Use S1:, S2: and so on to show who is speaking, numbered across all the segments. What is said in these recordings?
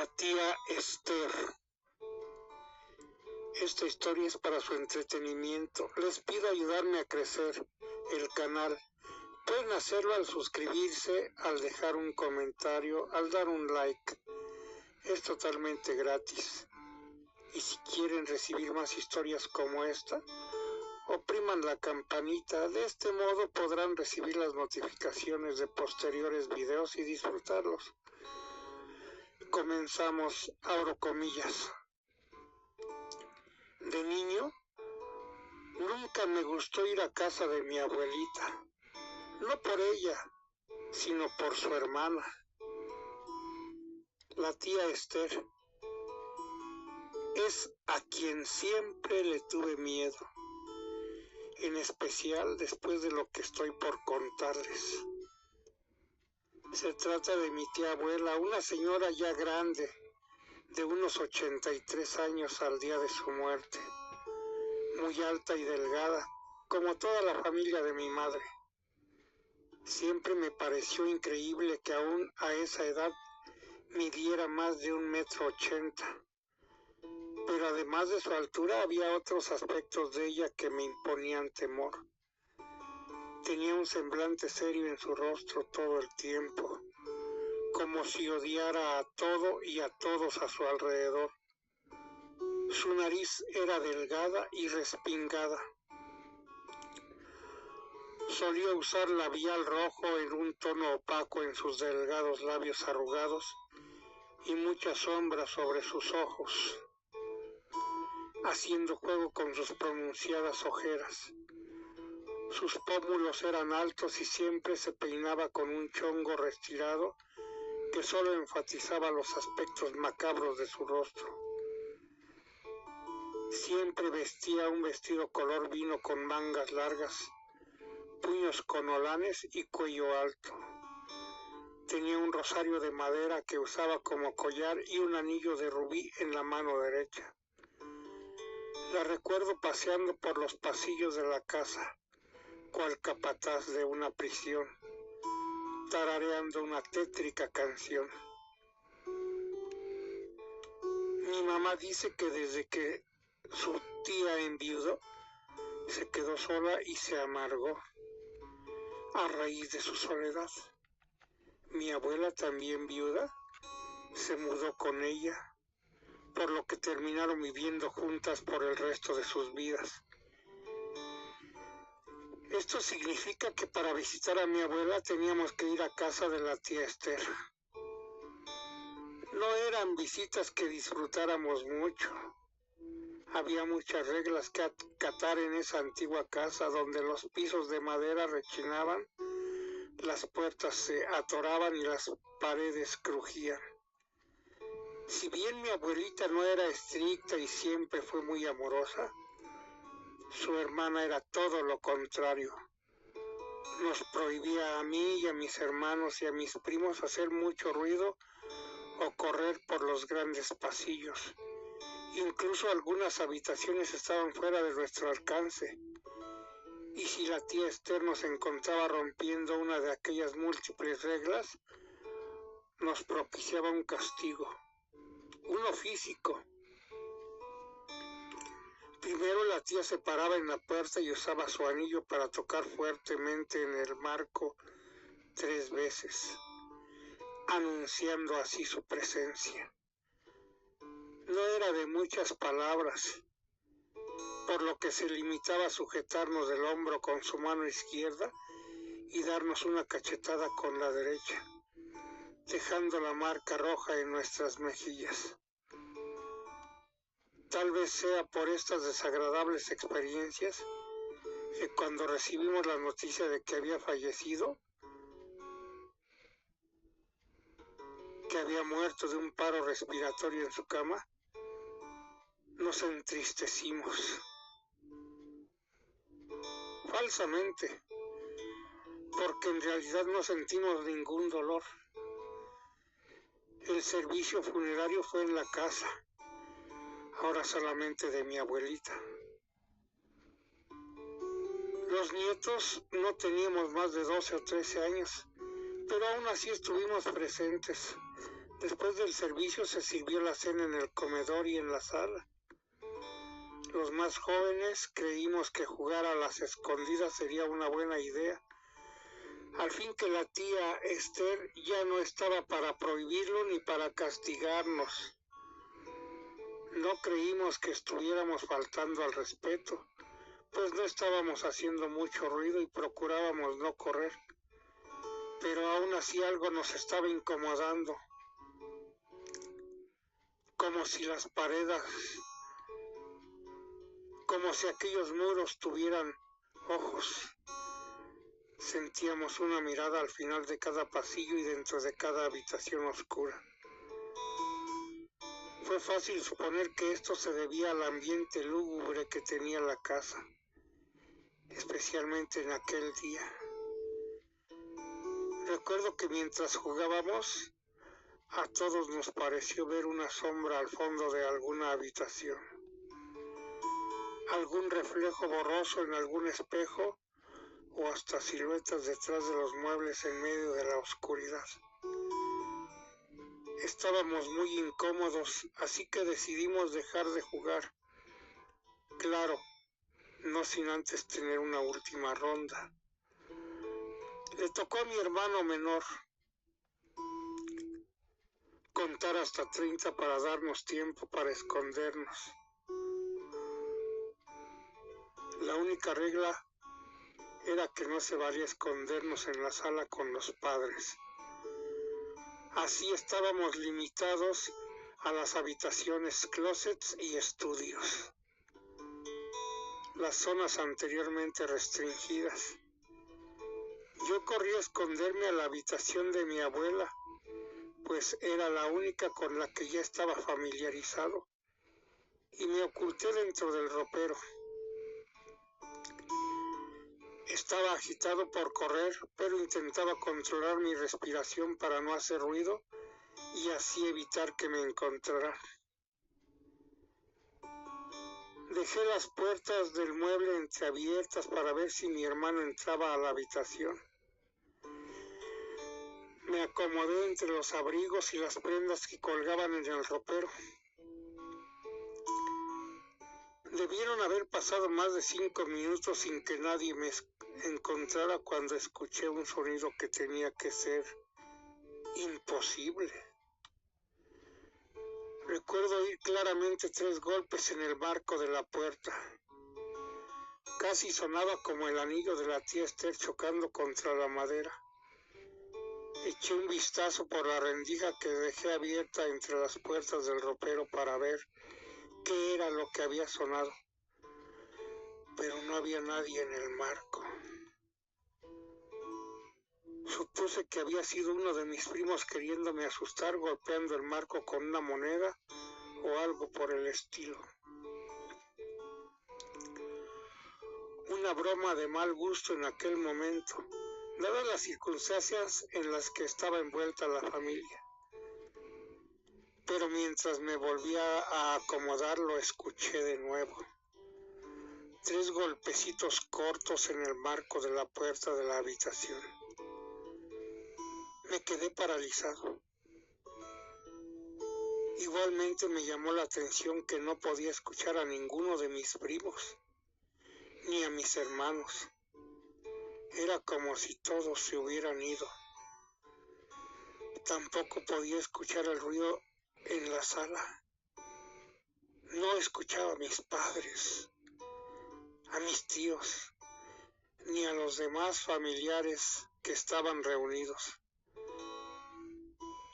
S1: La tía Esther. Esta historia es para su entretenimiento. Les pido ayudarme a crecer el canal. Pueden hacerlo al suscribirse, al dejar un comentario, al dar un like. Es totalmente gratis. Y si quieren recibir más historias como esta, opriman la campanita. De este modo podrán recibir las notificaciones de posteriores videos y disfrutarlos. Comenzamos, abro comillas. De niño, nunca me gustó ir a casa de mi abuelita. No por ella, sino por su hermana, la tía Esther. Es a quien siempre le tuve miedo, en especial después de lo que estoy por contarles. Se trata de mi tía abuela, una señora ya grande, de unos 83 años al día de su muerte, muy alta y delgada, como toda la familia de mi madre. Siempre me pareció increíble que aún a esa edad midiera más de 1,80 m. Pero además de su altura había otros aspectos de ella que me imponían temor. Tenía un semblante serio en su rostro todo el tiempo, como si odiara a todo y a todos a su alrededor. Su nariz era delgada y respingada. Solía usar labial rojo en un tono opaco en sus delgados labios arrugados y mucha sombra sobre sus ojos, haciendo juego con sus pronunciadas ojeras. Sus pómulos eran altos y siempre se peinaba con un chongo retirado que solo enfatizaba los aspectos macabros de su rostro. Siempre vestía un vestido color vino con mangas largas, puños con holanes y cuello alto. Tenía un rosario de madera que usaba como collar y un anillo de rubí en la mano derecha. La recuerdo paseando por los pasillos de la casa, cual capataz de una prisión, tarareando una tétrica canción. Mi mamá dice que desde que su tía enviudó, se quedó sola y se amargó a raíz de su soledad. Mi abuela, también viuda, se mudó con ella, por lo que terminaron viviendo juntas por el resto de sus vidas. Esto significa que para visitar a mi abuela teníamos que ir a casa de la tía Esther. No eran visitas que disfrutáramos mucho. Había muchas reglas que acatar en esa antigua casa donde los pisos de madera rechinaban, las puertas se atoraban y las paredes crujían. Si bien mi abuelita no era estricta y siempre fue muy amorosa, su hermana era todo lo contrario. Nos prohibía a mí y a mis hermanos y a mis primos hacer mucho ruido o correr por los grandes pasillos. Incluso algunas habitaciones estaban fuera de nuestro alcance. Y si la tía Esther nos encontraba rompiendo una de aquellas múltiples reglas, nos propiciaba un castigo, uno físico. Primero la tía se paraba en la puerta y usaba su anillo para tocar fuertemente en el marco 3 veces, anunciando así su presencia. No era de muchas palabras, por lo que se limitaba a sujetarnos del hombro con su mano izquierda y darnos una cachetada con la derecha, dejando la marca roja en nuestras mejillas. Tal vez sea por estas desagradables experiencias que cuando recibimos la noticia de que había fallecido, que había muerto de un paro respiratorio en su cama, nos entristecimos. Falsamente, porque en realidad no sentimos ningún dolor. El servicio funerario fue en la casa, ahora solamente de mi abuelita. Los nietos no teníamos más de 12 o 13 años, pero aún así estuvimos presentes, Después del servicio se sirvió la cena en el comedor y en la sala. Los más jóvenes creímos que jugar a las escondidas sería una buena idea, al fin que la tía Esther ya no estaba para prohibirlo ni para castigarnos. No creímos que estuviéramos faltando al respeto, pues no estábamos haciendo mucho ruido y procurábamos no correr, pero aún así algo nos estaba incomodando, como si las paredes, como si aquellos muros tuvieran ojos. Sentíamos una mirada al final de cada pasillo y dentro de cada habitación oscura. Fue fácil suponer que esto se debía al ambiente lúgubre que tenía la casa, especialmente en aquel día. Recuerdo que mientras jugábamos, a todos nos pareció ver una sombra al fondo de alguna habitación, algún reflejo borroso en algún espejo o hasta siluetas detrás de los muebles en medio de la oscuridad. Estábamos muy incómodos, así que decidimos dejar de jugar. Claro, no sin antes tener una última ronda. Le tocó a mi hermano menor contar hasta 30 para darnos tiempo para escondernos. La única regla era que no se valía escondernos en la sala con los padres. Así estábamos limitados a las habitaciones, closets y estudios, las zonas anteriormente restringidas. Yo corrí a esconderme a la habitación de mi abuela, pues era la única con la que ya estaba familiarizado, y me oculté dentro del ropero. Estaba agitado por correr, pero intentaba controlar mi respiración para no hacer ruido y así evitar que me encontraran. Dejé las puertas del mueble entreabiertas para ver si mi hermano entraba a la habitación. Me acomodé entre los abrigos y las prendas que colgaban en el ropero. Debieron haber pasado más de 5 minutos sin que nadie me encontrara cuando escuché un sonido que tenía que ser imposible. Recuerdo oír claramente 3 golpes en el marco de la puerta. Casi sonaba como el anillo de la tía Esther chocando contra la madera. Eché un vistazo por la rendija que dejé abierta entre las puertas del ropero para ver qué era lo que había sonado, pero no había nadie en el marco. Supuse que había sido uno de mis primos queriéndome asustar golpeando el marco con una moneda o algo por el estilo. Una broma de mal gusto en aquel momento, dadas las circunstancias en las que estaba envuelta la familia. Pero mientras me volvía a acomodar lo escuché de nuevo. 3 golpecitos cortos en el marco de la puerta de la habitación. Me quedé paralizado. Igualmente me llamó la atención que no podía escuchar a ninguno de mis primos, ni a mis hermanos. Era como si todos se hubieran ido. Tampoco podía escuchar el ruido en la sala. No escuchaba a mis padres, a mis tíos, ni a los demás familiares que estaban reunidos.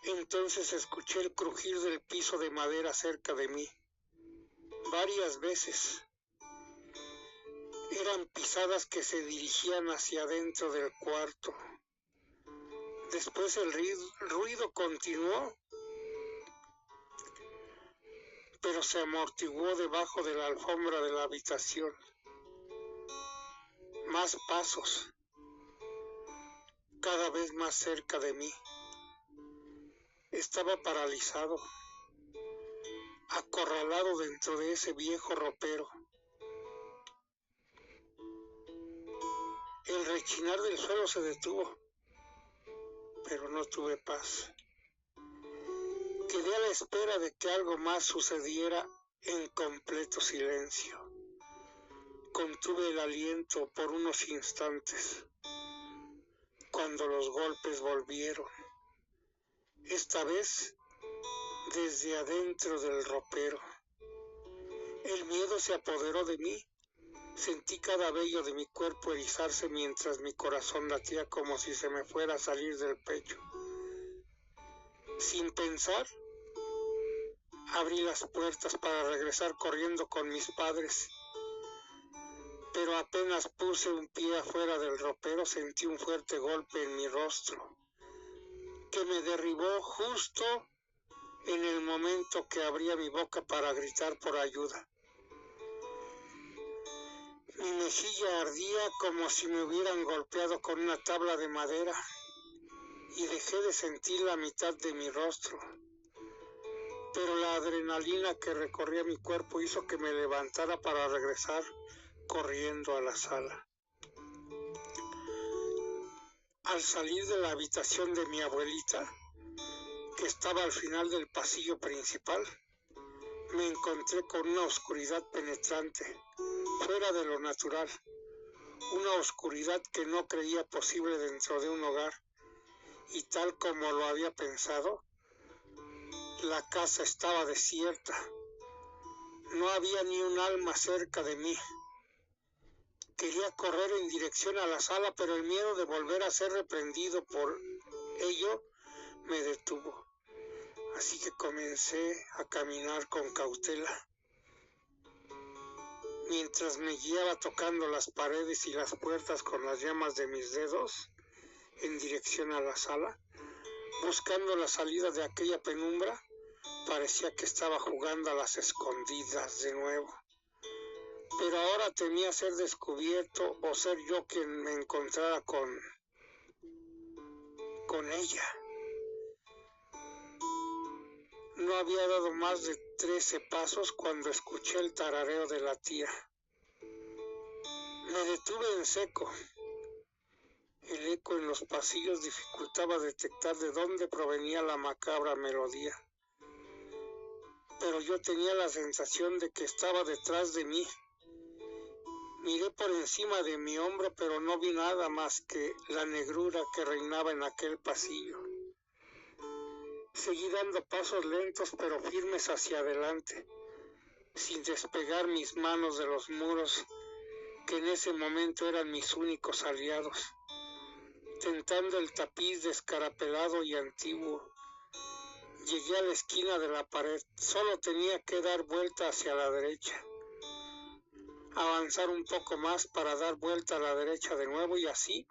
S1: Entonces escuché el crujir del piso de madera cerca de mí. Varias veces. Eran pisadas que se dirigían hacia adentro del cuarto. Después el ruido continuó, pero se amortiguó debajo de la alfombra de la habitación. Más pasos, cada vez más cerca de mí. Estaba paralizado, acorralado dentro de ese viejo ropero. El rechinar del suelo se detuvo, pero no tuve paz. Quedé a la espera de que algo más sucediera en completo silencio. Contuve el aliento por unos instantes, cuando los golpes volvieron, esta vez desde adentro del ropero. El miedo se apoderó de mí. Sentí cada vello de mi cuerpo erizarse mientras mi corazón latía como si se me fuera a salir del pecho. Sin pensar, abrí las puertas para regresar corriendo con mis padres, pero apenas puse un pie afuera del ropero sentí un fuerte golpe en mi rostro, que me derribó justo en el momento que abría mi boca para gritar por ayuda. Mi mejilla ardía como si me hubieran golpeado con una tabla de madera y dejé de sentir la mitad de mi rostro. Pero la adrenalina que recorría mi cuerpo hizo que me levantara para regresar corriendo a la sala. Al salir de la habitación de mi abuelita, que estaba al final del pasillo principal, me encontré con una oscuridad penetrante, fuera de lo natural, una oscuridad que no creía posible dentro de un hogar, y tal como lo había pensado, la casa estaba desierta. No había ni un alma cerca de mí. Quería correr en dirección a la sala, pero el miedo de volver a ser reprendido por ello me detuvo. Así que comencé a caminar con cautela. Mientras me guiaba tocando las paredes y las puertas con las llamas de mis dedos en dirección a la sala, buscando la salida de aquella penumbra, parecía que estaba jugando a las escondidas de nuevo. Pero ahora temía ser descubierto o ser yo quien me encontrara con ella. No había dado más de 13 pasos cuando escuché el tarareo de la tía. Me detuve en seco. El eco en los pasillos dificultaba detectar de dónde provenía la macabra melodía. Pero yo tenía la sensación de que estaba detrás de mí. Miré por encima de mi hombro, pero no vi nada más que la negrura que reinaba en aquel pasillo. Seguí dando pasos lentos pero firmes hacia adelante, sin despegar mis manos de los muros, que en ese momento eran mis únicos aliados. Tentando el tapiz descarapelado y antiguo, llegué a la esquina de la pared. Solo tenía que dar vuelta hacia la derecha, avanzar un poco más para dar vuelta a la derecha de nuevo y así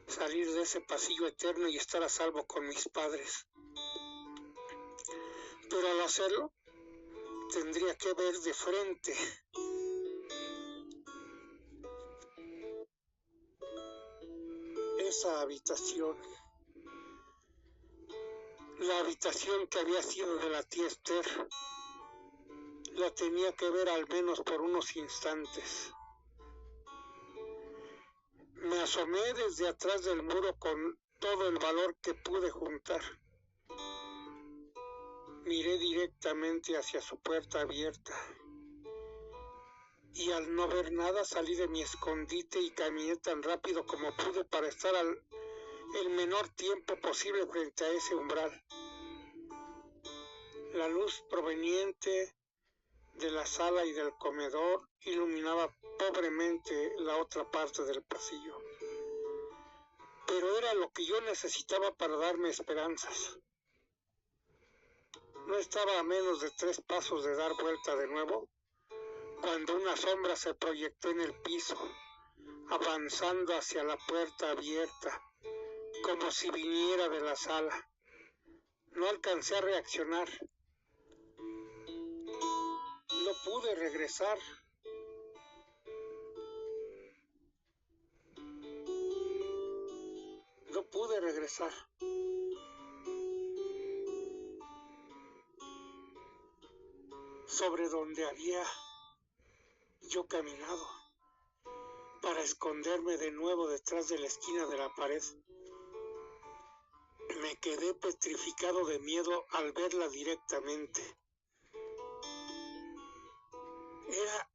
S1: salir de ese pasillo eterno y estar a salvo con mis padres. Pero al hacerlo, tendría que ver de frente esa habitación, la habitación que había sido de la tía Esther. La tenía que ver al menos por unos instantes. Me asomé desde atrás del muro con todo el valor que pude juntar. Miré directamente hacia su puerta abierta y al no ver nada salí de mi escondite y caminé tan rápido como pude para estar el menor tiempo posible frente a ese umbral. La luz proveniente de la sala y del comedor iluminaba pobremente la otra parte del pasillo, pero era lo que yo necesitaba para darme esperanzas. No estaba a menos de 3 pasos de dar vuelta de nuevo, cuando una sombra se proyectó en el piso, avanzando hacia la puerta abierta, como si viniera de la sala. No alcancé a reaccionar. No pude regresar. No pude regresar. Sobre donde había yo caminado para esconderme de nuevo detrás de la esquina de la pared. Me Me quedé petrificado de miedo al verla directamente. Era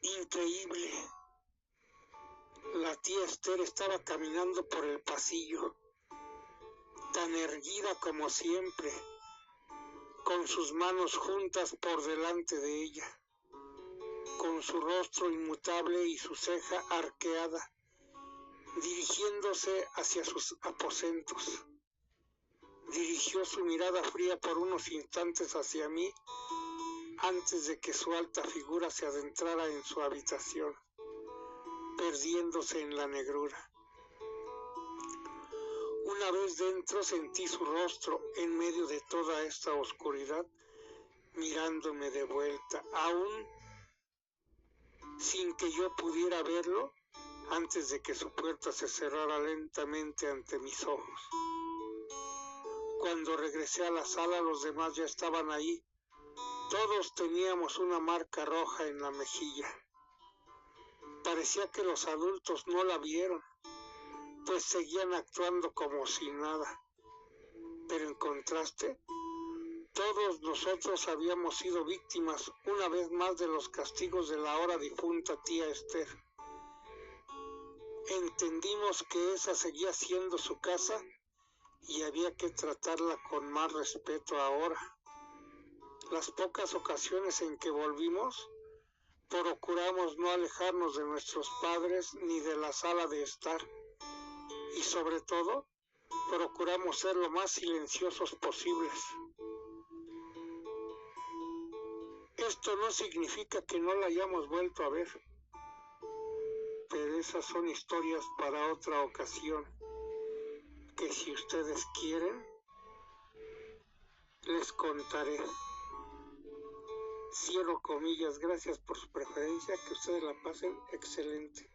S1: increíble. La tía Esther estaba caminando por el pasillo, tan erguida como siempre, con sus manos juntas por delante de ella, con su rostro inmutable y su ceja arqueada, dirigiéndose hacia sus aposentos. Dirigió su mirada fría por unos instantes hacia mí, antes de que su alta figura se adentrara en su habitación, perdiéndose en la negrura. Una vez dentro sentí su rostro en medio de toda esta oscuridad, mirándome de vuelta, aún sin que yo pudiera verlo, antes de que su puerta se cerrara lentamente ante mis ojos. Cuando regresé a la sala, los demás ya estaban ahí. Todos teníamos una marca roja en la mejilla. Parecía que los adultos no la vieron, pues seguían actuando como si nada. Pero en contraste, todos nosotros habíamos sido víctimas una vez más de los castigos de la ahora difunta tía Esther. Entendimos que esa seguía siendo su casa y había que tratarla con más respeto ahora. Las pocas ocasiones en que volvimos, procuramos no alejarnos de nuestros padres ni de la sala de estar, y sobre todo, procuramos ser lo más silenciosos posibles. Esto no significa que no la hayamos vuelto a ver, pero esas son historias para otra ocasión, que si ustedes quieren, les contaré. Cierro comillas, gracias por su preferencia, que ustedes la pasen excelente.